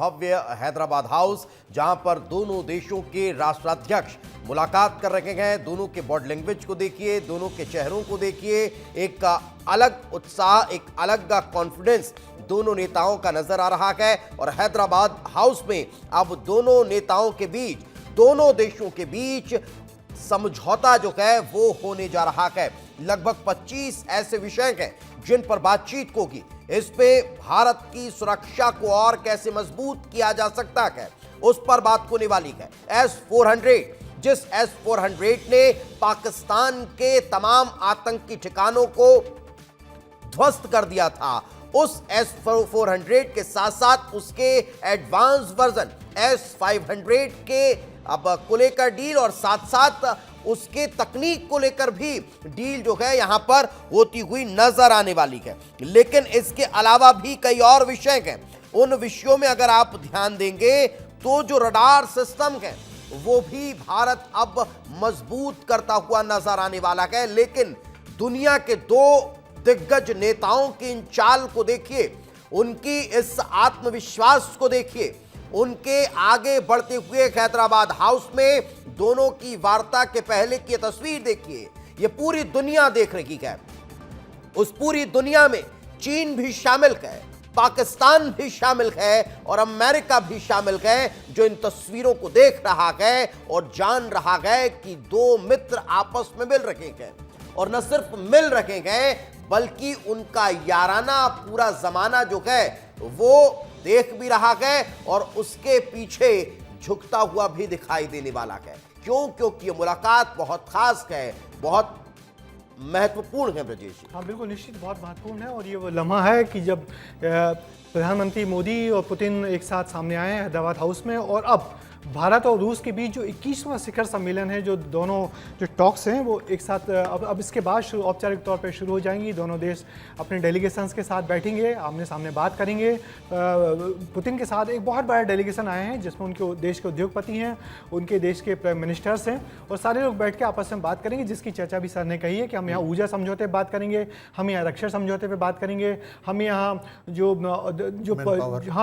भव्य Hyderabad house, जहां पर दोनों देशों के राष्ट्राध्यक्ष मुलाकात कर रहे हैं। दोनों के बॉडी लैंग्वेज को देखिए, दोनों के चेहरों को देखिए, एक अलग उत्साह, एक अलग कॉन्फिडेंस दोनों नेताओं का नजर आ रहा है। और हैदराबाद हाउस में अब दोनों नेताओं के बीच, दोनों देशों के बीच समझौता जो है वो होने जा रहा है। लगभग 25 ऐसे विषय हैं जिन पर बातचीत होगी। इस पे भारत की सुरक्षा को और कैसे मजबूत किया जा सकता है, उस पर बात होने वाली है। S-400, जिस S-400 ने पाकिस्तान के तमाम आतंकी ठिकानों को ध्वस्त कर दिया था, उस S-400 के साथ साथ उसके एडवांस वर्जन S-500 के अब को लेकर डील, और साथ साथ उसके तकनीक को लेकर भी डील जो है यहां पर होती हुई नजर आने वाली है। लेकिन इसके अलावा भी कई और विषय हैं। उन विषयों में अगर आप ध्यान देंगे तो जो रडार सिस्टम है वो भी भारत अब मजबूत करता हुआ नजर आने वाला है। लेकिन दुनिया के दो दिग्गज नेताओं की इन चाल को देखिए, उनकी इस आत्मविश्वास को देखिए, उनके आगे बढ़ते हुए हैदराबाद हाउस में दोनों की वार्ता के पहले की तस्वीर देखिए। ये पूरी दुनिया देख रही है। उस पूरी दुनिया में चीन भी शामिल है, पाकिस्तान भी शामिल है और अमेरिका भी शामिल है, जो इन तस्वीरों को देख रहा है और जान रहा है कि दो मित्र आपस में मिल रहे हैं। और न सिर्फ मिल रहे हैं बल्कि उनका याराना पूरा जमाना जो है वो देख भी रहा है और उसके पीछे झुकता हुआ भी दिखाई देने वाला है। क्यों? क्योंकि ये मुलाकात बहुत खास है, बहुत महत्वपूर्ण है। ब्रजेश जी, हाँ बिल्कुल, निश्चित बहुत महत्वपूर्ण है। और ये वो लम्हा है कि जब प्रधानमंत्री मोदी और पुतिन एक साथ सामने आए हैं हैदराबाद हाउस में, और अब भारत और रूस के बीच जो 21वां शिखर सम्मेलन है, जो दोनों जो टॉक्स हैं वो एक साथ अब इसके बाद औपचारिक तौर पे शुरू हो जाएंगी। दोनों देश अपने डेलीगेशंस के साथ बैठेंगे, आमने सामने बात करेंगे। पुतिन के साथ एक बहुत बड़ा डेलीगेशन आए हैं जिसमें उनके देश के उद्योगपति हैं, उनके देश के प्राइम मिनिस्टर्स हैं, और सारे लोग बैठ के आपस में बात करेंगे। जिसकी चर्चा भी सर ने कही है कि हम यहाँ ऊर्जा समझौते पर बात करेंगे, हम यहाँ रक्षा समझौते पर बात करेंगे, हम यहाँ जो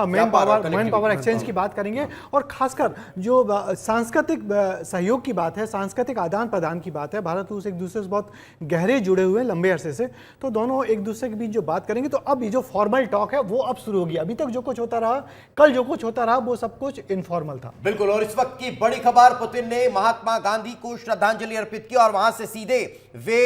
मैन पावर एक्सचेंज की बात करेंगे, और खासकर जो सांस्कृतिक सहयोग की बात है, सांस्कृतिक आदान प्रदान की बात है। भारत रूस एक दूसरे से बहुत गहरे जुड़े हुए हैं लंबे अरसे से, तो दोनों एक दूसरे के बीच जो बात करेंगे, तो अब ये जो फॉर्मल टॉक है वो अब शुरू होगी। अभी तक जो कुछ होता रहा, कल जो कुछ होता रहा, वो सब कुछ इनफॉर्मल था। बिल्कुल। और इस वक्त की बड़ी खबर, पुतिन ने महात्मा गांधी को श्रद्धांजलि अर्पित की और वहां से सीधे वे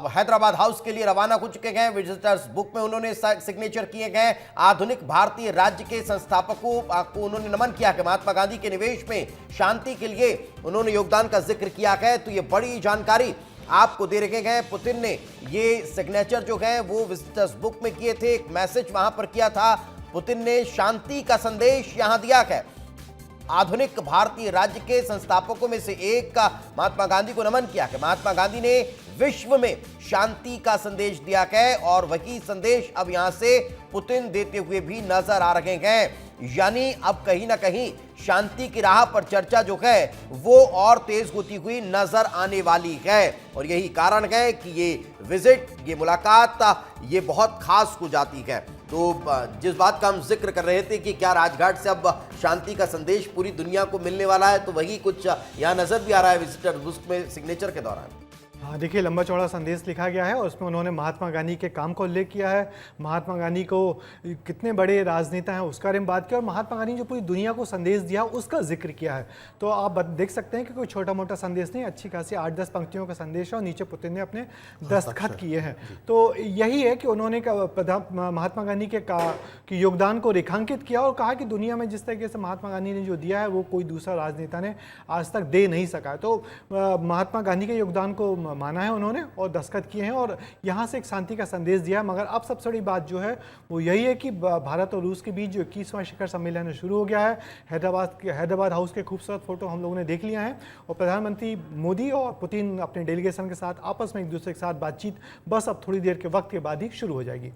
हैदराबाद हाउस के लिए रवाना हो चुके हैं। विजिटर्स बुक में उन्होंने सिग्नेचर किए गए। आधुनिक भारतीय राज्य के संस्थापकों को उन्होंने नमन किया कि महात्मा गांधी के निवेश में शांति के लिए उन्होंने योगदान का जिक्र किया है। तो ये बड़ी जानकारी आपको दे रखे हैं। पुतिन ने ये सिग्नेचर जो है वो विजिटर्स बुक में किए थे, एक मैसेज वहां पर किया था। पुतिन ने शांति का संदेश यहां दिया है। आधुनिक भारतीय राज्य के संस्थापकों में से एक का महात्मा गांधी को नमन किया है। महात्मा गांधी ने विश्व में शांति का संदेश दिया है और वही संदेश अब यहां से पुतिन देते हुए भी नजर आ रहे हैं। यानी अब कहीं ना कहीं शांति की राह पर चर्चा जो है वो और तेज होती हुई नजर आने वाली है। और यही कारण है कि ये विजिट, ये मुलाकात, ये बहुत खास हो जाती है। तो जिस बात का हम जिक्र कर रहे थे कि क्या राजघाट से अब शांति का संदेश पूरी दुनिया को मिलने वाला है, तो वही कुछ यहाँ नजर भी आ रहा है विजिटर बुक में सिग्नेचर के दौरान। हाँ देखिए, लंबा चौड़ा संदेश लिखा गया है और उसमें उन्होंने महात्मा गांधी के काम को उल्लेख किया है। महात्मा गांधी को कितने बड़े राजनेता हैं उसका बारे में बात किया, और महात्मा गांधी ने जो पूरी दुनिया को संदेश दिया उसका जिक्र किया है। तो आप देख सकते हैं कि कोई छोटा मोटा संदेश नहीं, अच्छी खासी 8-10 पंक्तियों का संदेश है, और नीचे पुतिन ने अपने दस्तखत किए हैं। तो यही है कि उन्होंने महात्मा गांधी के योगदान को रेखांकित किया और कहा कि दुनिया में जिस तरीके से महात्मा गांधी ने जो दिया है वो कोई दूसरा राजनेता ने आज तक दे नहीं सका है। तो महात्मा गांधी के योगदान को माना है उन्होंने और दस्तखत किए हैं, और यहाँ से एक शांति का संदेश दिया। मगर अब सबसे बड़ी बात जो है वो यही है कि भारत और रूस के बीच जो 21वां शिखर सम्मेलन शुरू हो गया है। हैदराबाद हाउस के खूबसूरत फोटो हम लोगों ने देख लिया है, और प्रधानमंत्री मोदी और पुतिन अपने डेलीगेशन के साथ आपस में एक दूसरे के साथ बातचीत बस अब थोड़ी देर के वक्त के बाद ही शुरू हो जाएगी।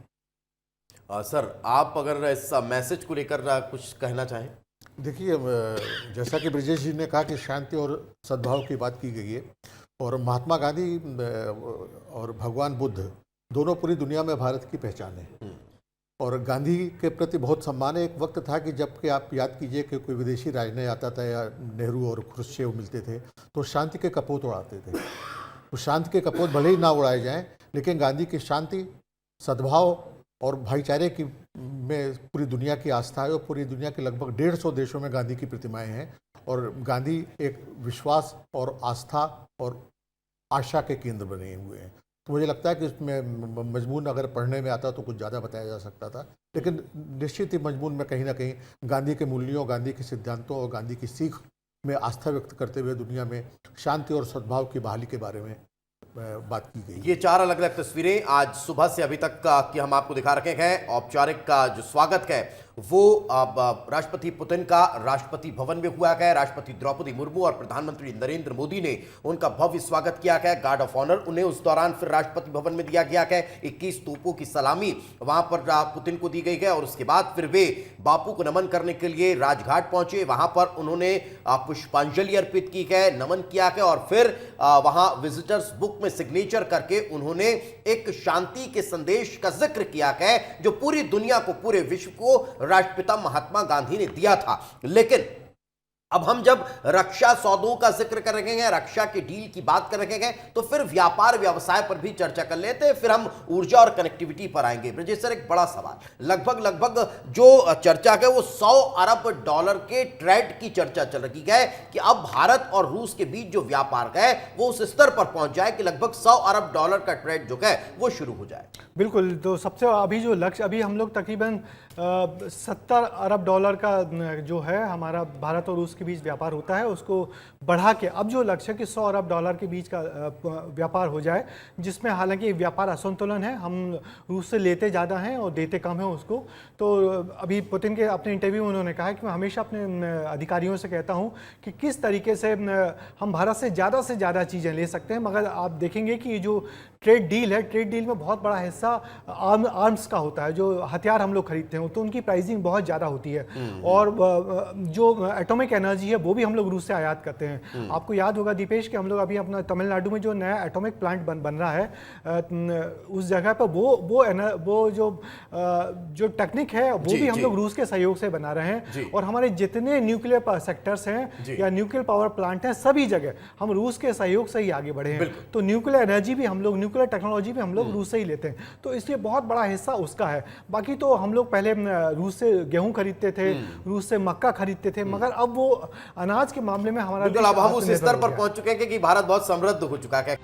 सर, आप अगर इस मैसेज को लेकर कुछ कहना चाहें। देखिए, जैसा कि ब्रजेश जी ने कहा कि शांति और सद्भाव की बात की गई है, और महात्मा गांधी और भगवान बुद्ध दोनों पूरी दुनिया में भारत की पहचान है। और गांधी के प्रति बहुत सम्मान है। एक वक्त था कि जबकि आप याद कीजिए कि कोई विदेशी राजनयिक आता था या नेहरू और खुर्शीचेव मिलते थे तो शांति के कपोत उड़ाते थे। तो शांति के कपोत भले ही ना उड़ाए जाएं, लेकिन गांधी की शांति, सद्भाव और भाईचारे की में पूरी दुनिया की आस्था है और पूरी दुनिया के लगभग 150 देशों में गांधी की प्रतिमाएं हैं। और गांधी एक विश्वास और आस्था और आशा के केंद्र बने हुए हैं। तो मुझे लगता है कि इसमें मजमून अगर पढ़ने में आता तो कुछ ज़्यादा बताया जा सकता था, लेकिन निश्चित ही मजमून में कहीं ना कहीं गांधी के मूल्यों, गांधी के सिद्धांतों और गांधी की सीख में आस्था व्यक्त करते हुए दुनिया में शांति और सद्भाव की बहाली के बारे में बात की गई। ये 4 अलग अलग तस्वीरें आज सुबह से अभी तक की हम आपको दिखा रखे हैं। औपचारिक का जो स्वागत है वो राष्ट्रपति पुतिन का राष्ट्रपति भवन में हुआ है। राष्ट्रपति द्रौपदी मुर्मू और प्रधानमंत्री नरेंद्र मोदी ने उनका भव्य स्वागत किया है। गार्ड ऑफ ऑनर उन्हें उस दौरान फिर राष्ट्रपति भवन में दिया गया है। 21 तोपों की सलामी वहां पर पुतिन को दी गई है और उसके बाद फिर वे बापू को नमन करने के लिए राजघाट पहुंचे। वहां पर उन्होंने पुष्पांजलि अर्पित की है, नमन किया है और फिर वहां विजिटर्स बुक में सिग्नेचर करके उन्होंने एक शांति के संदेश का जिक्र किया है जो पूरी दुनिया को, पूरे विश्व को राष्ट्रपिता महात्मा गांधी ने दिया था। लेकिन अब हम जब रक्षा सौदों का जिक्र कर रहे हैं, रक्षा के डील की बात कर रहे हैं, तो फिर व्यापार व्यवसाय पर भी चर्चा कर लेते हैं। फिर हम ऊर्जा और कनेक्टिविटी पर आएंगे। ब्रजेश सर, एक बड़ा सवाल, लगभग जो चर्चा है वो $100 अरब के ट्रेड की चर्चा चल रही है कि अब भारत और रूस के बीच जो व्यापार है वो उस स्तर पर पहुंच जाए कि लगभग $100 अरब का ट्रेड जो है वो शुरू हो जाए। बिल्कुल। तो सबसे अभी जो लक्ष्य, अभी हम लोग तकरीबन $70 अरब का जो है हमारा भारत और रूस के बीच व्यापार होता है, उसको बढ़ा के अब जो लक्ष्य है कि $100 अरब के बीच का व्यापार हो जाए, जिसमें हालांकि व्यापार असंतुलन है, हम रूस से लेते ज़्यादा हैं और देते कम है उसको। तो अभी पुतिन के अपने इंटरव्यू में उन्होंने कहा कि मैं हमेशा अपने अधिकारियों से कहता हूँ कि किस तरीके से हम भारत से ज़्यादा चीज़ें ले सकते हैं, मगर आप देखेंगे कि जो ट्रेड डील है, ट्रेड डील में बहुत बड़ा हिस्सा आर्म्स का होता है, जो हथियार हम लोग खरीदते हैं, तो उनकी प्राइसिंग बहुत ज़्यादा होती है। और जो एटॉमिक एनर्जी है वो भी हम लोग रूस से आयात करते हैं। आपको याद होगा दीपेश कि हम लोग अभी अपना तमिलनाडु में जो नया एटॉमिक प्लांट बन रहा है, उस जगह पर वो जो टेक्निक है वो भी हम लोग रूस के सहयोग से बना रहे हैं। और हमारे जितने न्यूक्लियर सेक्टर्स हैं या न्यूक्लियर पावर प्लांट हैं, सभी जगह हम रूस के सहयोग से ही आगे बढ़े हैं। तो न्यूक्लियर एनर्जी भी हम लोग, न्यूक्लियर टेक्नोलॉजी भी हम लोग रूस से ही लेते हैं, तो इसलिए बहुत बड़ा हिस्सा उसका है। बाकी तो हम लोग पहले रूस से गेहूं खरीदते थे, रूस से मक्का खरीदते थे, मगर अब वो अनाज के मामले में हमारा अब हम उस स्तर पर पहुंच चुके हैं कि भारत बहुत समृद्ध हो चुका है।